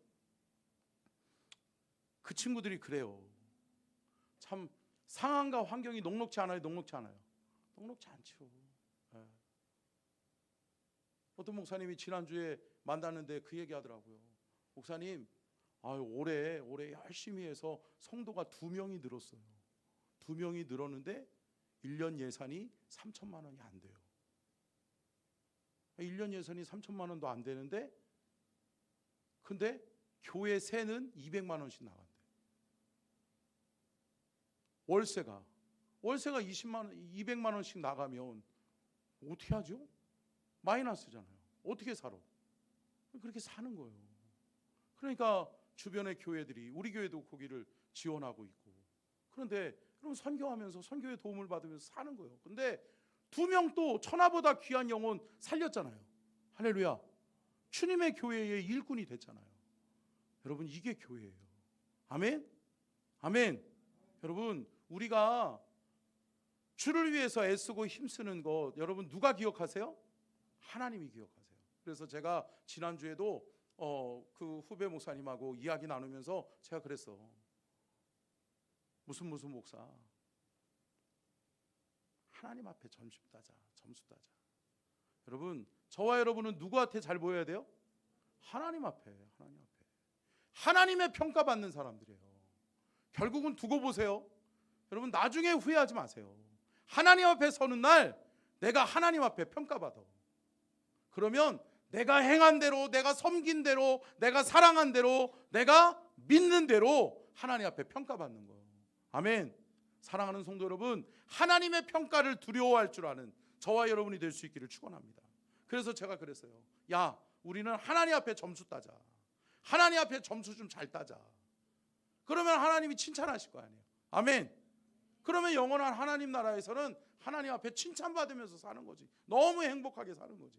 그 친구들이 그래요. 참 상황과 환경이 녹록지 않아요? 녹록지 않죠. 어떤 목사님이 지난주에 만났는데 그 얘기 하더라고요. 목사님, 올해 열심히 해서 성도가 2명이 늘었어요. 2명이 늘었는데 1년 예산이 3천만 원이 안 돼요. 1년 예산이 3천만 원도 안 되는데 근데 교회 세는 200만 원씩 나간대. 월세가 200만 원씩 나가면 어떻게 하죠? 마이너스잖아요. 어떻게 살아? 그렇게 사는 거예요. 그러니까 주변의 교회들이, 우리 교회도 거기를 지원하고 있고, 그런데 그럼 선교하면서 선교의 도움을 받으면서 사는 거예요. 근데 2명 또 천하보다 귀한 영혼 살렸잖아요. 할렐루야. 주님의 교회의 일꾼이 됐잖아요. 여러분, 이게 교회예요. 아멘. 여러분, 우리가 주를 위해서 애쓰고 힘쓰는 것, 여러분 누가 기억하세요? 하나님이 기억하세요. 그래서 제가 지난주에도 그 후배 목사님하고 이야기 나누면서 제가 그랬어. 무슨 목사, 하나님 앞에 점수 따자. 여러분, 저와 여러분은 누구한테 잘 보여야 돼요? 하나님 앞에. 하나님의 평가받는 사람들이에요. 결국은 두고 보세요. 여러분, 나중에 후회하지 마세요. 하나님 앞에 서는 날 내가 하나님 앞에 평가받아. 그러면 내가 행한 대로, 내가 섬긴 대로, 내가 사랑한 대로, 내가 믿는 대로 하나님 앞에 평가받는 거예요. 아멘. 사랑하는 성도 여러분, 하나님의 평가를 두려워할 줄 아는 저와 여러분이 될 수 있기를 축원합니다. 그래서 제가 그랬어요. 야, 우리는 하나님 앞에 점수 따자. 하나님 앞에 점수 좀 잘 따자. 그러면 하나님이 칭찬하실 거 아니에요. 아멘. 그러면 영원한 하나님 나라에서는 하나님 앞에 칭찬받으면서 사는 거지. 너무 행복하게 사는 거지.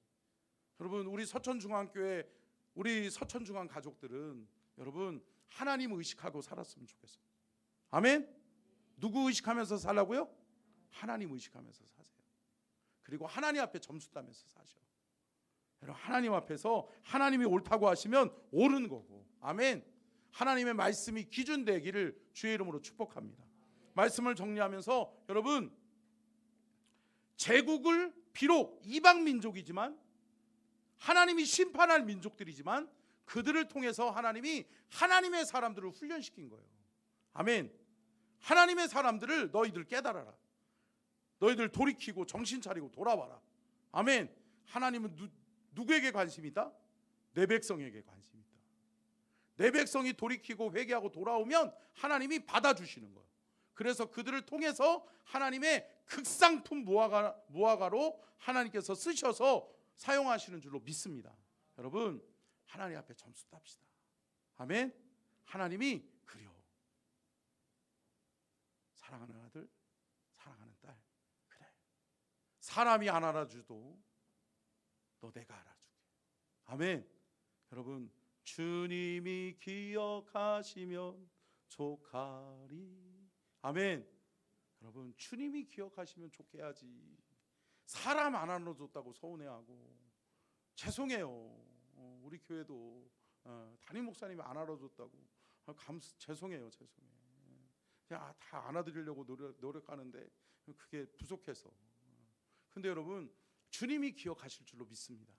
여러분, 우리 서천중앙교회, 우리 서천중앙 가족들은 여러분 하나님 의식하고 살았으면 좋겠어요. 아멘. 누구 의식하면서 살라고요? 하나님 의식하면서 사세요. 그리고 하나님 앞에 점수 따면서 사셔. 여러분, 하나님 앞에서 하나님이 옳다고 하시면 옳은 거고. 아멘. 하나님의 말씀이 기준 되기를 주의 이름으로 축복합니다. 말씀을 정리하면서 여러분, 제국을 비록 이방 민족이지만 하나님이 심판할 민족들이지만 그들을 통해서 하나님이 하나님의 사람들을 훈련시킨 거예요. 아멘. 하나님의 사람들을 너희들 깨달아라. 너희들 돌이키고 정신 차리고 돌아와라. 아멘. 하나님은 누구에게 관심이 있다? 내 백성에게 관심이 있다. 내 백성이 돌이키고 회개하고 돌아오면 하나님이 받아주시는 거예요. 그래서 그들을 통해서 하나님의 극상품 무화과로 하나님께서 쓰셔서 사용하시는 줄로 믿습니다. 여러분, 하나님 앞에 점수 땁시다. 아멘. 하나님이 그려. 사랑하는 아들, 사랑하는 딸, 그래. 사람이 안 알아줘도 너 내가 알아줄게. 아멘. 여러분, 주님이 기억하시면 족하리. 아멘. 여러분, 주님이 기억하시면 좋게 해야지. 사람 안 알아줬다고 서운해하고 죄송해요. 우리 교회도 담임 목사님이 안 알아줬다고 죄송해요. 그냥 다 안아드리려고 노력하는데 그게 부족해서. 근데 여러분, 주님이 기억하실 줄로 믿습니다.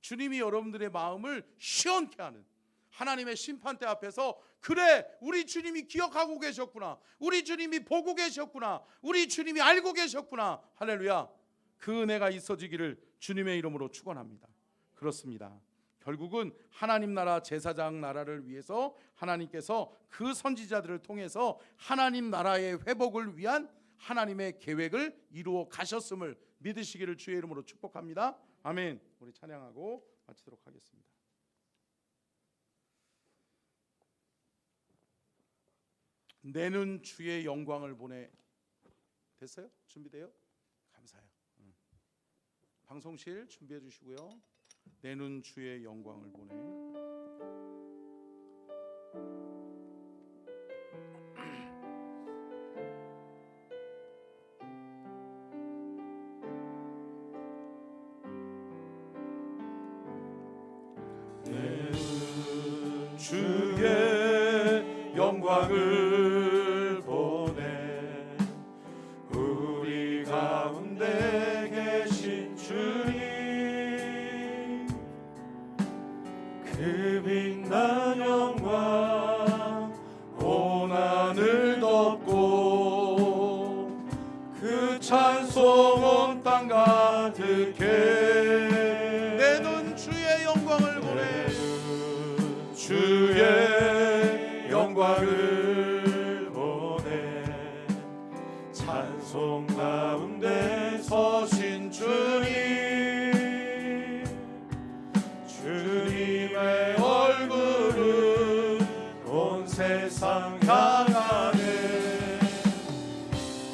주님이 여러분들의 마음을 시원케 하는 하나님의 심판대 앞에서, 그래, 우리 주님이 기억하고 계셨구나, 우리 주님이 보고 계셨구나, 우리 주님이 알고 계셨구나, 할렐루야, 그 은혜가 있어지기를 주님의 이름으로 축원합니다. 그렇습니다. 결국은 하나님 나라, 제사장 나라를 위해서 하나님께서 그 선지자들을 통해서 하나님 나라의 회복을 위한 하나님의 계획을 이루어 가셨음을 믿으시기를 주의 이름으로 축복합니다. 아멘. 우리 찬양하고 마치도록 하겠습니다. 내는 주의 영광을 보내. 됐어요? 준비돼요? 감사해요. 방송실 준비해 주시고요. 내는 주의 영광을 보내. 내는 주의 영광을 보내. 우리 가운데 계신 주님, 그 빛난 영광 온 하늘 덮고 그 찬송 온 땅 가득해. 내는 주의 영광을 보내. 주의 영광을 보내. 찬송 가운데 서신 주님, 주님의 얼굴은 온 세상 향하네.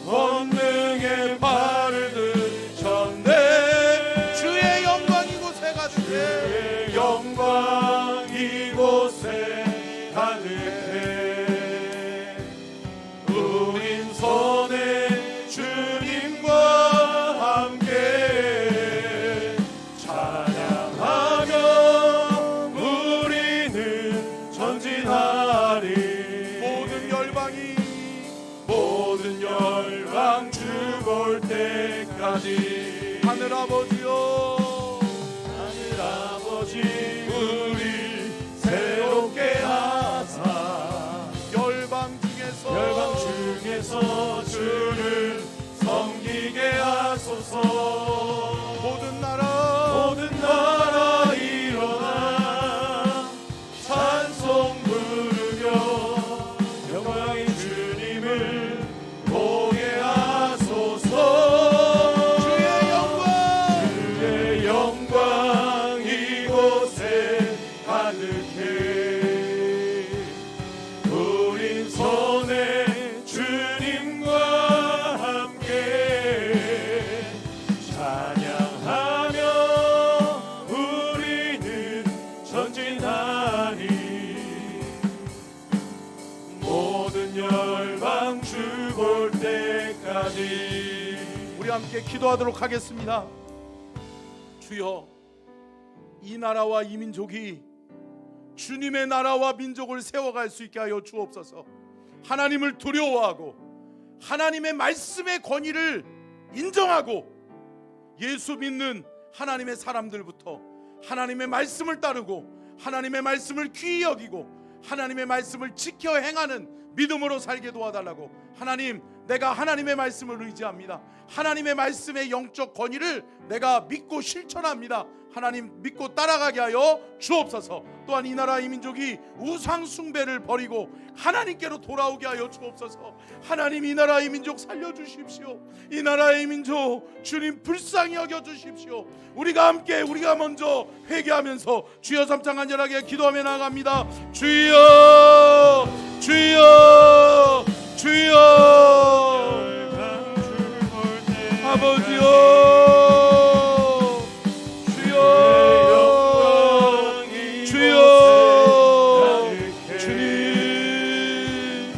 권능의 발을 드셨네. 주의 영광 이곳에 가득해. 주의 영광 이곳에 가득해. 우린 손에 주님과 함께 찬양하며 우리는 전진하리. 모든 열방 주 볼 때까지. 하늘 아버지요, 하늘 아버지, 우리 새롭게 하사 열방 중에서 주를 섬기게 하소서. 모든 나라 일어나 찬송 부르며 영광의 주님을 보게 하소서. 주의 영광 이곳에 가득해. 우린 손에 주님과 함께 찬양하며 우리는 전진하리. 모든 열방 주 볼 때까지. 우리 함께 기도하도록 하겠습니다. 주여, 이 나라와 이 민족이 주님의 나라와 민족을 세워갈 수 있게 하여 주옵소서. 하나님을 두려워하고 하나님의 말씀의 권위를 인정하고 예수 믿는 하나님의 사람들부터 하나님의 말씀을 따르고 하나님의 말씀을 귀히 여기고 하나님의 말씀을 지켜 행하는 믿음으로 살게 도와달라고. 하나님, 내가 하나님의 말씀을 의지합니다. 하나님의 말씀의 영적 권위를 내가 믿고 실천합니다. 하나님, 믿고 따라가게 하여 주옵소서. 또한 이 나라 이 민족이 우상 숭배를 버리고 하나님께로 돌아오게 하여 주옵소서. 하나님, 이 나라 이 민족 살려주십시오. 이 나라의 민족 주님 불쌍히 여겨주십시오. 우리가 먼저 회개하면서 주여 3장 간절하게 기도하며 나아갑니다. 주여, 주여, 주여, 아버지여, 주여, 주여, 주님,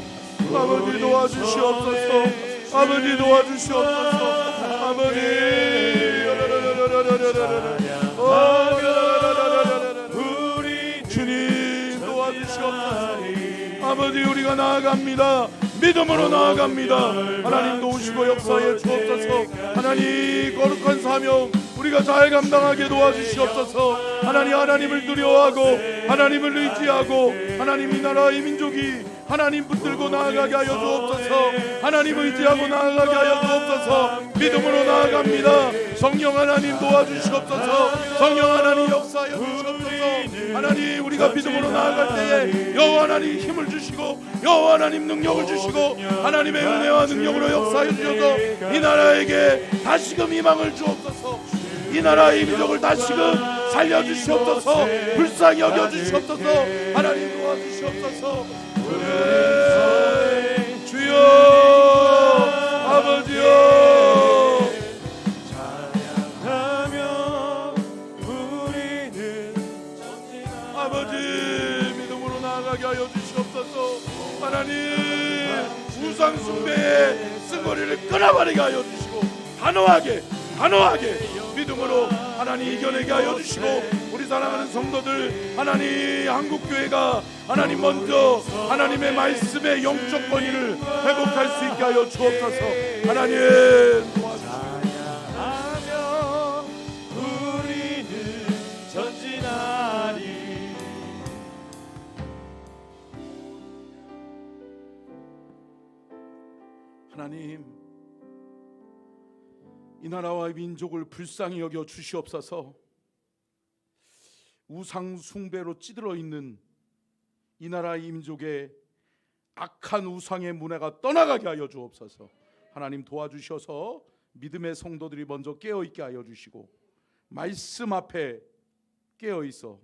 아버지 도와주시옵소서. 아버지 도와주시옵소서. 아버지, 주님 도와주시옵소서. 아버지, 우리가 나아갑니다. 믿음으로 나아갑니다. 하나님 도우시고 역사에 주옵소서. 하나님, 거룩한 사명 우리가 잘 감당하게 도와주시옵소서. 하나님을 두려워하고 하나님을 의지하고 하나님, 이 나라 이 민족이 하나님 붙들고 나아가게 하여 주옵소서. 하나님 의지하고 나아가게 하여 주옵소서. 믿음으로 나아갑니다. 성령 하나님 도와주시옵소서. 성령 하나님 역사하여 주시옵소서. 하나님, 우리가 믿음으로 나아갈 때에 여호와 하나님 힘을 주시고 여호와 하나님 능력을 주시고 하나님의 은혜와 능력으로 역사하여 주셔서 이 나라에게 다시금 희망을 주옵소서. 이 나라의 민족을 다시금 살려주시옵소서. 불쌍히 여겨주시옵소서. 하나님 도와주시옵소서. 주여, 아버지여, 찬양하며 우리는 아버지 믿음으로 나아가게 하여 주시옵소서. 하나님, 우상 숭배의 쓴고리를 끊어버리게 하여 주시고 단호하게 믿음으로 하나님 이겨내게 하여 주시고 우리 사랑하는 성도들 하나님, 한국교회가 하나님 먼저 하나님의 말씀의 영적 권위를 회복할 수 있게 하여 주옵소서. 하나님 찬양하며 우리는 전진하리. 하나님, 이 나라와 민족을 불쌍히 여겨 주시옵소서. 우상 숭배로 찌들어 있는 이 나라 이 민족의 악한 우상의 문화가 떠나가게 하여 주옵소서. 하나님 도와주셔서 믿음의 성도들이 먼저 깨어있게 하여 주시고 말씀 앞에 깨어있어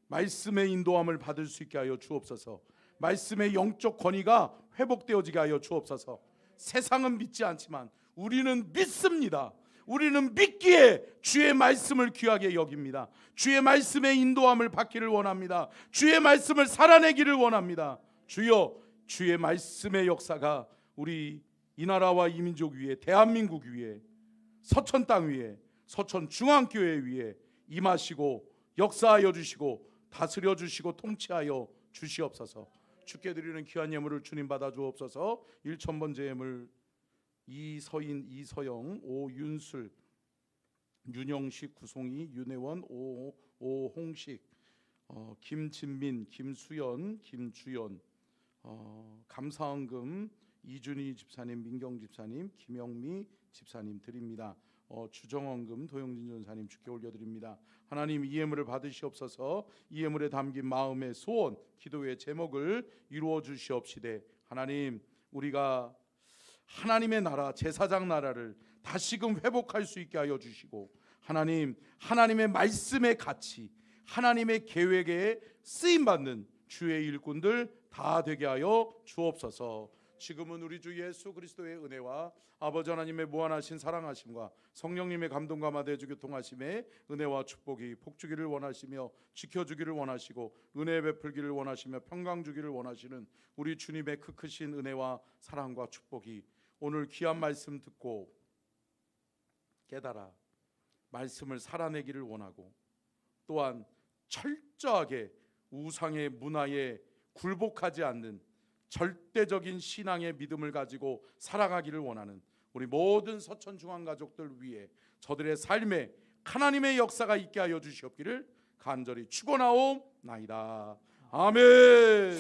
말씀의 인도함을 받을 수 있게 하여 주옵소서. 말씀의 영적 권위가 회복되어지게 하여 주옵소서. 세상은 믿지 않지만 우리는 믿습니다. 우리는 믿기에 주의 말씀을 귀하게 여깁니다. 주의 말씀의 인도함을 받기를 원합니다. 주의 말씀을 살아내기를 원합니다. 주여, 주의 말씀의 역사가 우리 이 나라와 이 민족 위에, 대한민국 위에, 서천 땅 위에, 서천 중앙교회 위에 임하시고 역사하여 주시고 다스려 주시고 통치하여 주시옵소서. 주께 드리는 귀한 예물을 주님 받아 주옵소서. 1,000번째 예물 이서인, 이서영, 오윤술, 윤영식, 구송이, 윤혜원, 오홍식, 김진민, 김수연, 김주연, 감사헌금 이준희 집사님, 민경 집사님, 김영미 집사님 드립니다. 주정헌금 도영진 전사님 주께 올려드립니다. 하나님, 이 예물을 받으시옵소서. 이 예물에 담긴 마음의 소원, 기도의 제목을 이루어 주시옵시되 하나님, 우리가 하나님의 나라, 제사장 나라를 다시금 회복할 수 있게 하여 주시고 하나님, 하나님의 말씀의 가치, 하나님의 계획에 쓰임받는 주의 일꾼들 다 되게 하여 주옵소서. 지금은 우리 주 예수 그리스도의 은혜와 아버지 하나님의 무한하신 사랑하심과 성령님의 감동과 마대주 교통하심의 은혜와 축복이 복주기를 원하시며 지켜주기를 원하시고 은혜 베풀기를 원하시며 평강 주기를 원하시는 우리 주님의 그 크신 은혜와 사랑과 축복이 오늘 귀한 말씀 듣고 깨달아 말씀을 살아내기를 원하고 또한 철저하게 우상의 문화에 굴복하지 않는 절대적인 신앙의 믿음을 가지고 살아가기를 원하는 우리 모든 서천 중앙 가족들 위해 저들의 삶에 하나님의 역사가 있게 하여 주시옵기를 간절히 축원하옵나이다. 아멘.